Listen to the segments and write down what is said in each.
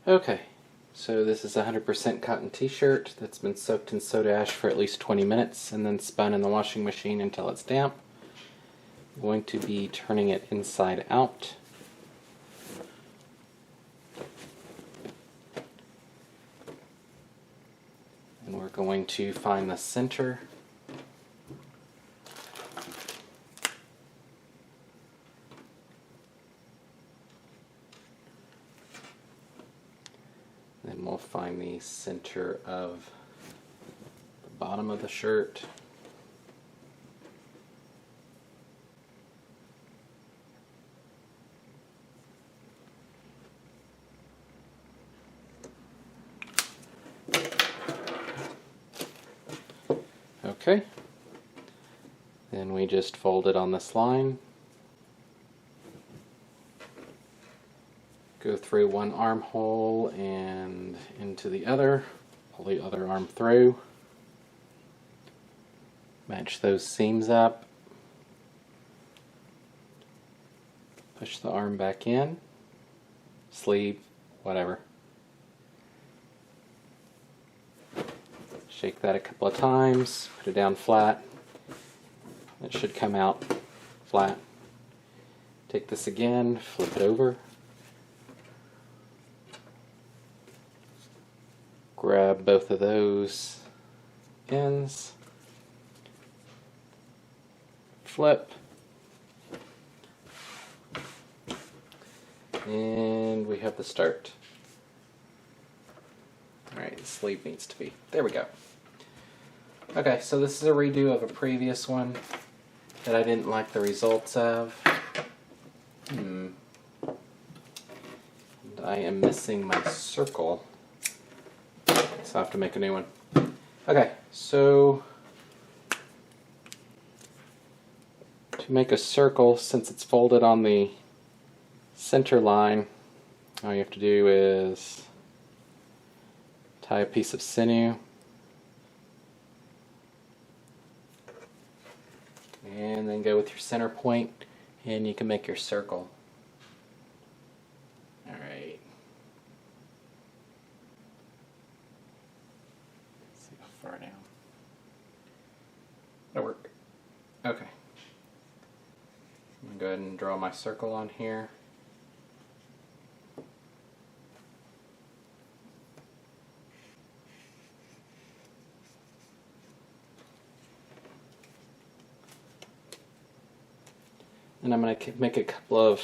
Okay, so this is a 100% cotton t-shirt that's been soaked in soda ash for at least 20 minutes and then spun in the washing machine until it's damp. I'm going to be turning it inside out. And we're going to find the center. Then we'll find the center of the bottom of the shirt. Okay. Then we just fold it on this line. Go through one armhole and into the other. Pull the other arm through. Match those seams up. Push the arm back in. Sleeve, whatever. Shake that a couple of times. Put it down flat. It should come out flat. Take this again, flip it over. Grab both of those ends. Flip. And we have the start. Alright, the sleeve needs to be. There we go. Okay, so this is a redo of a previous one that I didn't like the results of. And I am missing my circle. So I have to make a new one. Okay, so to make a circle, since it's folded on the center line, all you have to do is tie a piece of sinew and then go with your center point and you can make your circle. Alright. Let's see how far down. That'll work. Okay. I'm going to go ahead and draw my circle on here. And I'm going to make a couple of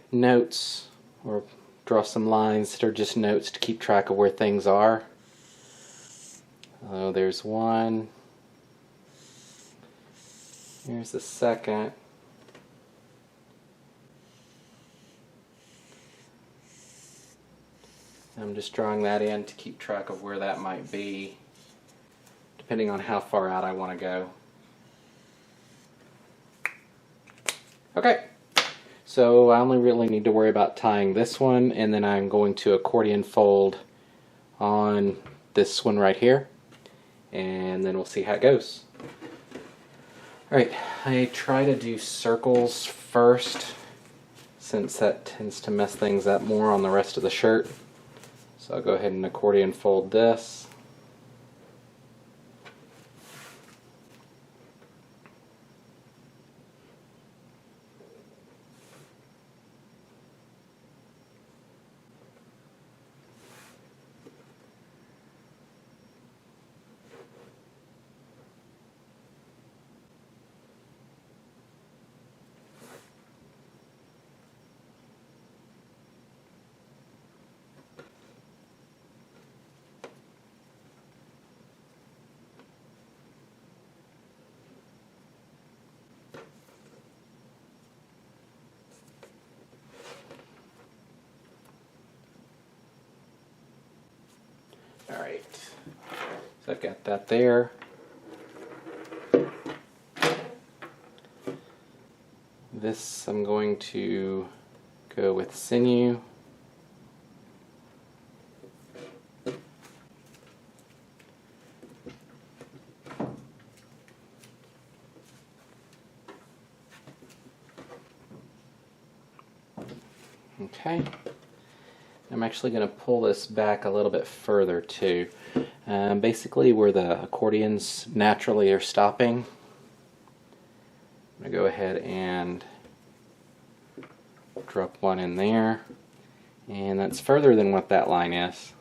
notes or draw some lines that are just notes to keep track of where things are. Oh, there's one. Here's the second. I'm just drawing that in to keep track of where that might be, depending on how far out I want to go. Okay, so I only really need to worry about tying this one, and then I'm going to accordion fold on this one right here, and then we'll see how it goes. Alright, I try to do circles first, since that tends to mess things up more on the rest of the shirt. So I'll go ahead and accordion fold this. Alright, so I've got that there. This I'm going to go with sinew. Okay, I'm actually going to pull this back a little bit further too. Basically where the accordions naturally are stopping. I'm going to go ahead and drop one in there, and that's further than what that line is.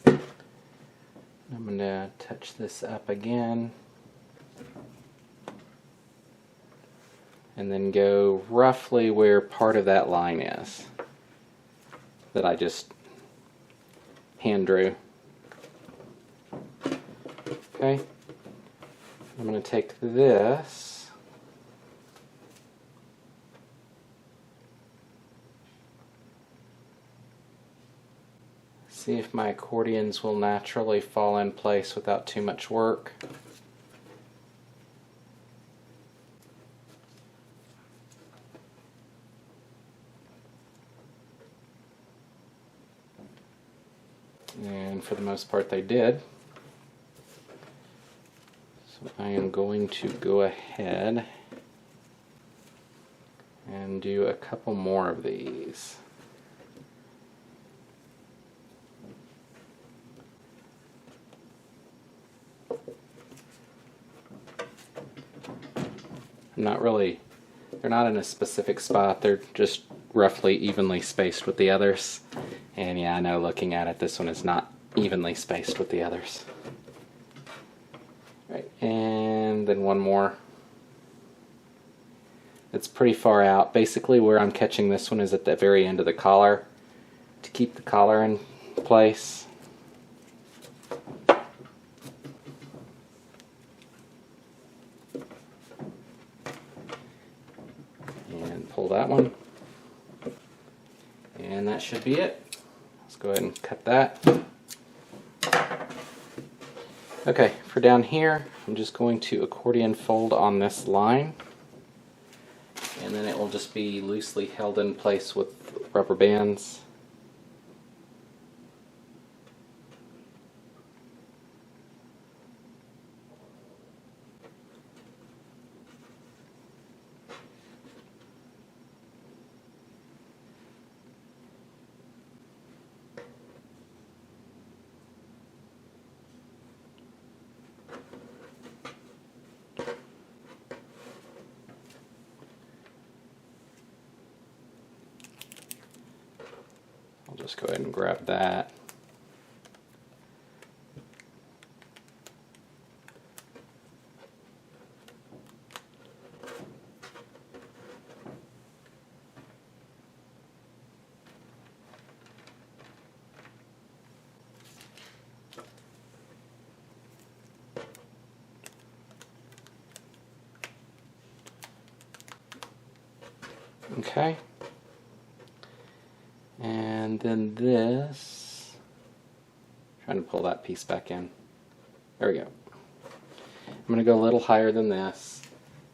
I'm going to touch this up again and then go roughly where part of that line is that I just hand drew. Okay, I'm going to take this see if my accordions will naturally fall in place without too much work. And for the most part they did. So I am going to go ahead and do a couple more of these. They're not in a specific spot, they're just roughly evenly spaced with the others. And yeah, I know looking at it, this one is not evenly spaced with the others. Right, and then one more. It's pretty far out. Basically where I'm catching this one is at the very end of the collar to keep the collar in place. And pull that one. And that should be it. Let's go ahead and cut that. Okay, for down here, I'm just going to accordion fold on this line, and then it will just be loosely held in place with rubber bands. I'll just go ahead and grab that. Okay. And then this, trying to pull that piece back in. There we go. I'm going to go a little higher than this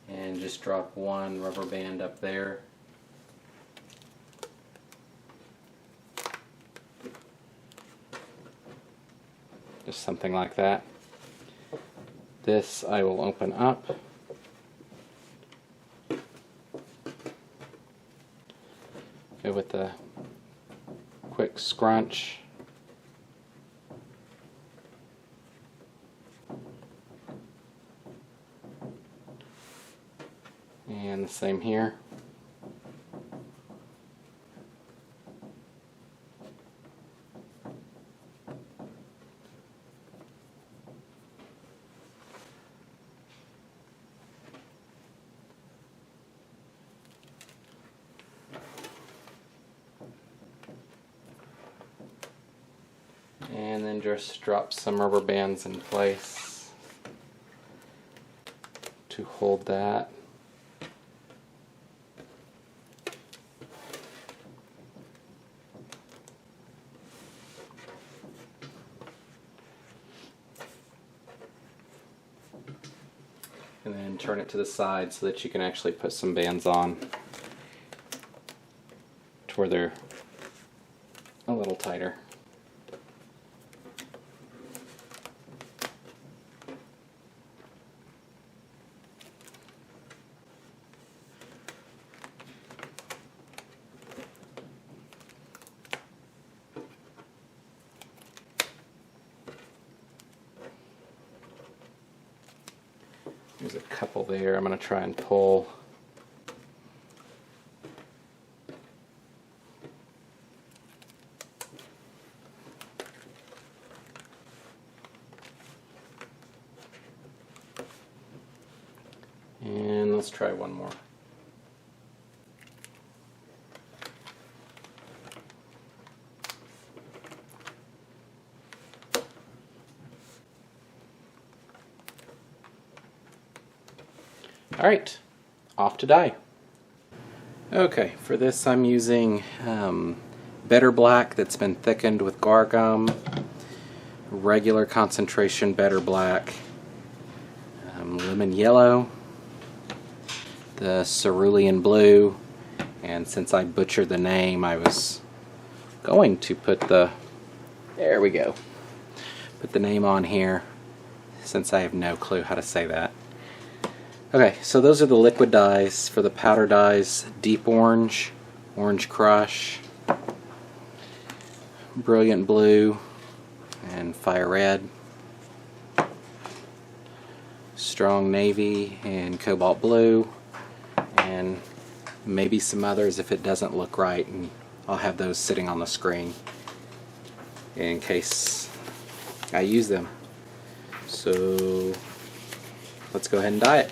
and just drop one rubber band up there. Just something like that. This I will open up. Go with the quick scrunch. And the same here. And then just drop some rubber bands in place to hold that. And then turn it to the side so that you can actually put some bands on to where they're a little tighter. There's a couple there. I'm going to try and pull. And let's try one more. Alright, off to dye. Okay, for this I'm using Better Black that's been thickened with guar gum, regular concentration Better Black, lemon yellow, the cerulean blue, and since I butchered the name I was going to put the, there we go, put the name on here since I have no clue how to say that. Okay, so those are the liquid dyes. For the powder dyes, Deep Orange, Orange Crush, Brilliant Blue, and Fire Red, Strong Navy, and Cobalt Blue, and maybe some others if it doesn't look right, and I'll have those sitting on the screen in case I use them. So let's go ahead and dye it.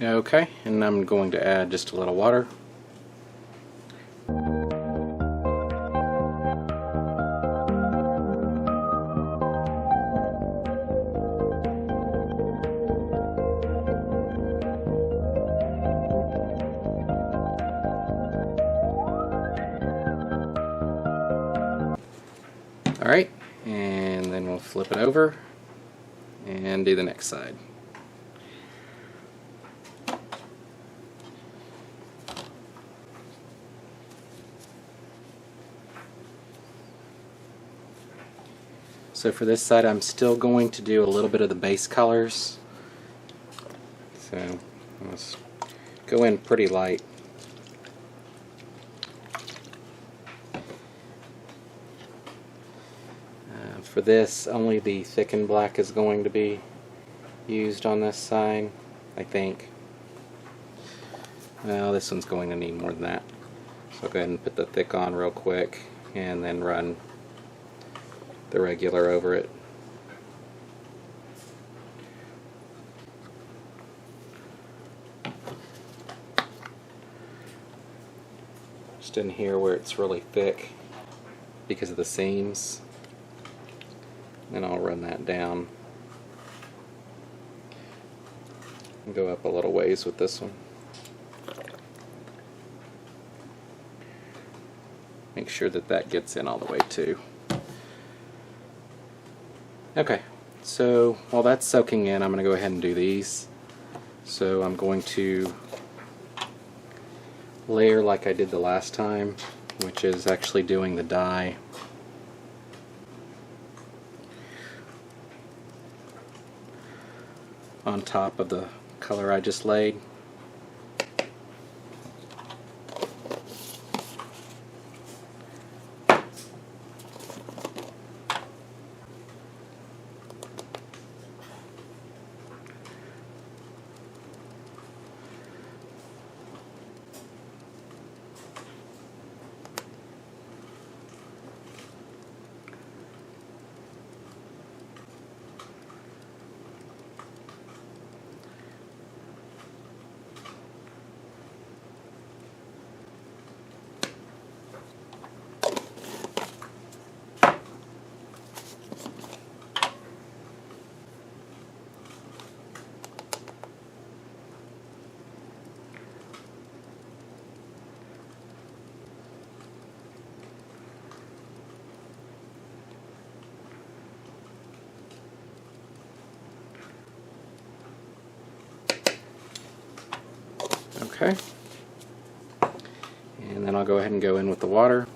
Okay, and I'm going to add just a little water. Alright, and then we'll flip it over and do the next side. So for this side I'm still going to do a little bit of the base colors. So let's go in pretty light. For this, only the thickened black is going to be used on this side, I think. Well, this one's going to need more than that. So I'll go ahead and put the thick on real quick and then run the regular over it. Just in here where it's really thick because of the seams. And I'll run that down Go up a little ways with this one. Make sure that that gets in all the way too. Okay, so while that's soaking in, I'm going to go ahead and do these. So I'm going to layer like I did the last time, which is actually doing the dye on top of the color I just laid. Okay, and then I'll go ahead and go in with the water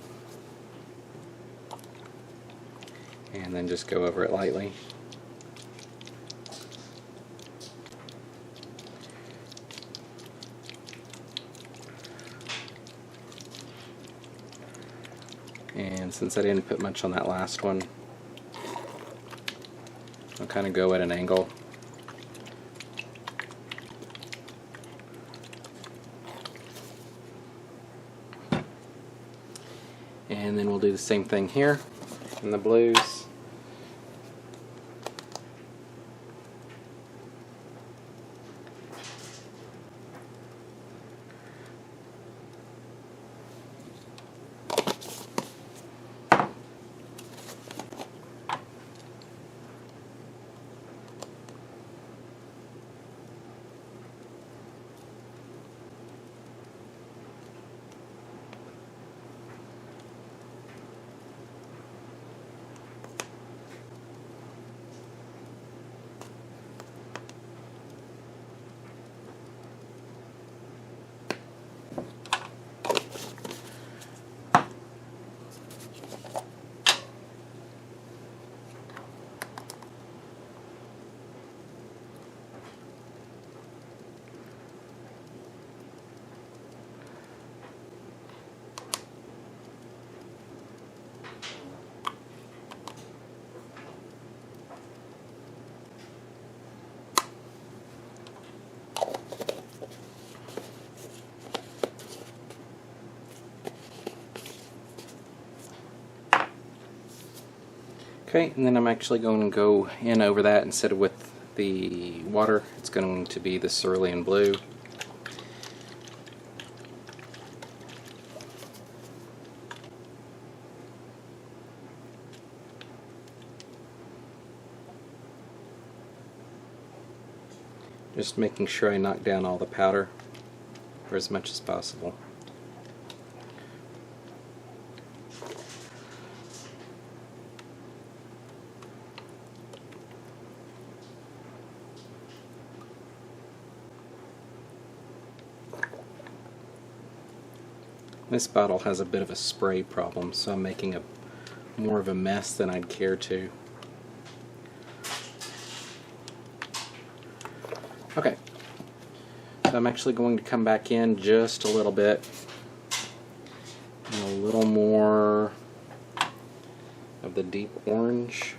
and then just go over it lightly. And since I didn't put much on that last one, I'll kind of go at an angle. And then we'll do the same thing here in the blues. Okay, and then I'm actually going to go in over that instead of with the water. It's going to be the cerulean blue. Just making sure I knock down all the powder for as much as possible. This bottle has a bit of a spray problem, so I'm making more of a mess than I'd care to. Okay, so I'm actually going to come back in just a little bit, and a little more of the deep orange.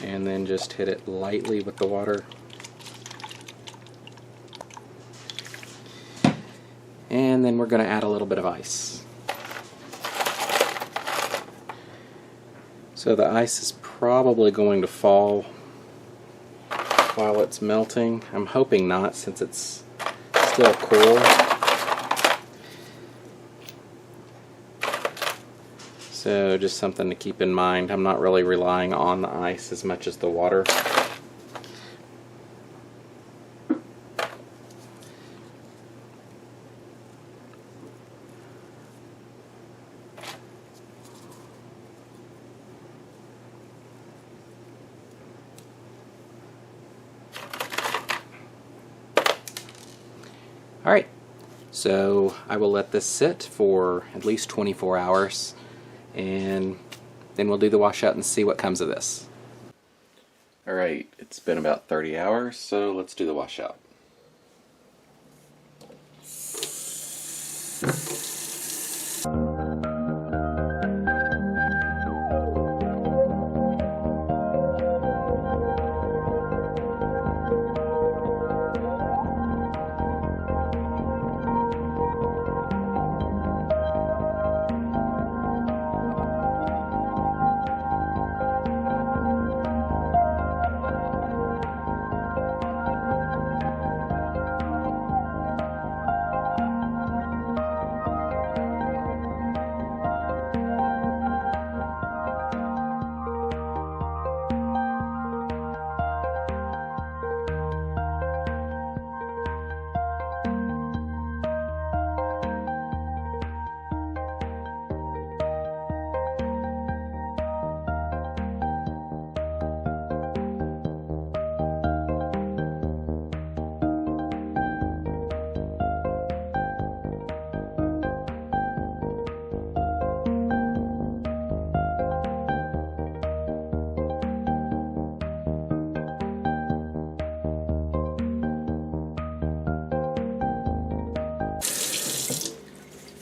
And then just hit it lightly with the water. And then we're going to add a little bit of ice. So the ice is probably going to fall while it's melting. I'm hoping not, since it's still cool. So just something to keep in mind. I'm not really relying on the ice as much as the water. Alright, so I will let this sit for at least 24 hours and then we'll do the washout and see what comes of this. Alright, it's been about 30 hours, so let's do the washout.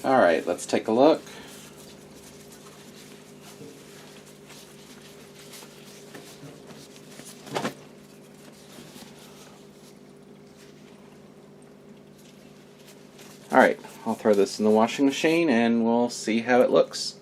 Alright, let's take a look. Alright, I'll throw this in the washing machine and we'll see how it looks.